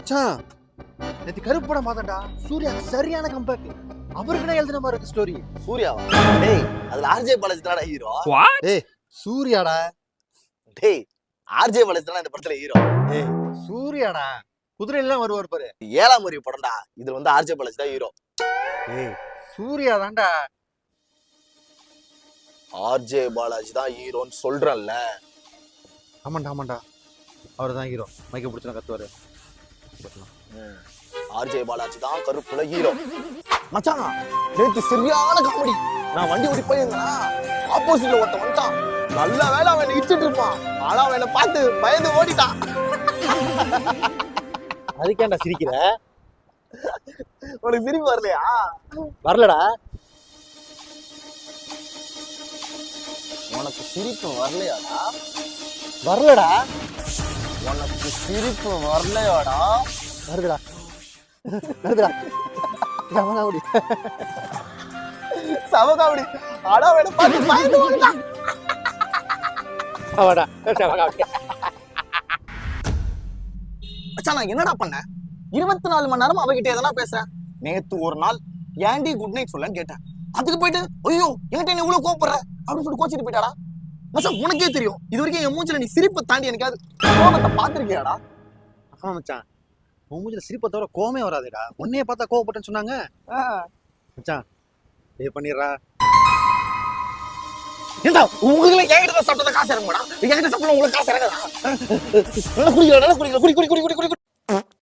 மச்சான் நேத்து கருப்பு படம் பார்த்தேன்டா. சூர்யா சரியான கம்பேக். அவருக்குனே எழுதின மாதிரி இருக்கு ஸ்டோரி. சூர்யாவா? டேய் அதுல ஆர்ஜே பாலாஜி தானடா ஹீரோ. டேய் சூர்யாடா. டேய் ஆர்ஜே பாலாஜி தான இந்த படத்துல ஹீரோ. டேய் சூர்யாடா. குதிரையெல்லாம் வருவார் பாரு. 7ஆம் அறிவு படம்டா. இதுல வந்து ஆர்ஜே பாலாஜி தான் ஹீரோ. டேய் சூர்யா தான்டா. ஆர்ஜே பாலாஜி தான் ஹீரோன்னு சொல்றேன்ல. ஆமாண்டா அவர் தான் ஹீரோ. மைக்க பிடிச்சா கத்துவாரு. ஆர்ஜே பாலாஜி தான் கருப்புல ஹீரோ. மச்சான் நேத்து சரியான காமெடி. நான் வண்டி ஓடி போயிருந்தா ஆப்போசிட்ல ஒருத்தன் வந்துட்டான். நல்ல வேலை அவன் இடிச்சிட்டு இருப்பான். ஆனா அவனை பார்த்து பயந்து ஓடிட்டான். அதுக்கேண்டா சிரிக்கிற? உனக்கு சிரிப்பு வரலையா? வரலடா. உனக்கு சிரிப்பு வரலையாடா? வரலடா. உனக்கு சிரிப்பு வரலையாடா? வருதுடா. சமகாவடி. சமகாவடி. ஆனா அவனை பார்த்து பயந்து ஓடிட்டான். அவடா சமகாவடி. மச்சான் நான் என்னடா பண்ணேன்? 24 மணி நேரம் அவகிட்ட எதனா பேசுறேன். நேத்து ஒரு நாள் ஏன்டி குட் நைட் சொல்லன்னு கேட்டேன். அதுக்கு போயிட்டு ஐயோ என்கிட்ட நீ இவ்வளவு கோவப்படுற அப்படின்னு சொல்லி கோச்சிட்டு போயிட்டாடா. மச்சான் உனக்கே தெரியும் இது வரைக்கும் என் மூஞ்சில நீ சிரிப்பை தாண்டி எனக்காவது கோபத்தை பார்த்திருக்கியாடா? ஆமா மச்சான், உன் மூஞ்சில சிரிப்பை தவிர கோவமே வராதுடா. உன்னைய பார்த்தா கோவப்பட்டேன்னு சொன்னாங்க. மச்சான் பே பண்ணிடுறா. ஏண்டா உங்களுக்கு என்கிட்ட சாப்பிட்டத காசு இறங்குமாடா? என்கிட்ட சாப்பிட உங்களுக்கு காசு இறங்குதா? நல்லா குடிக்கலாம், நல்லா குடிக்கலாம். குடி குடி குடி குடி குடி.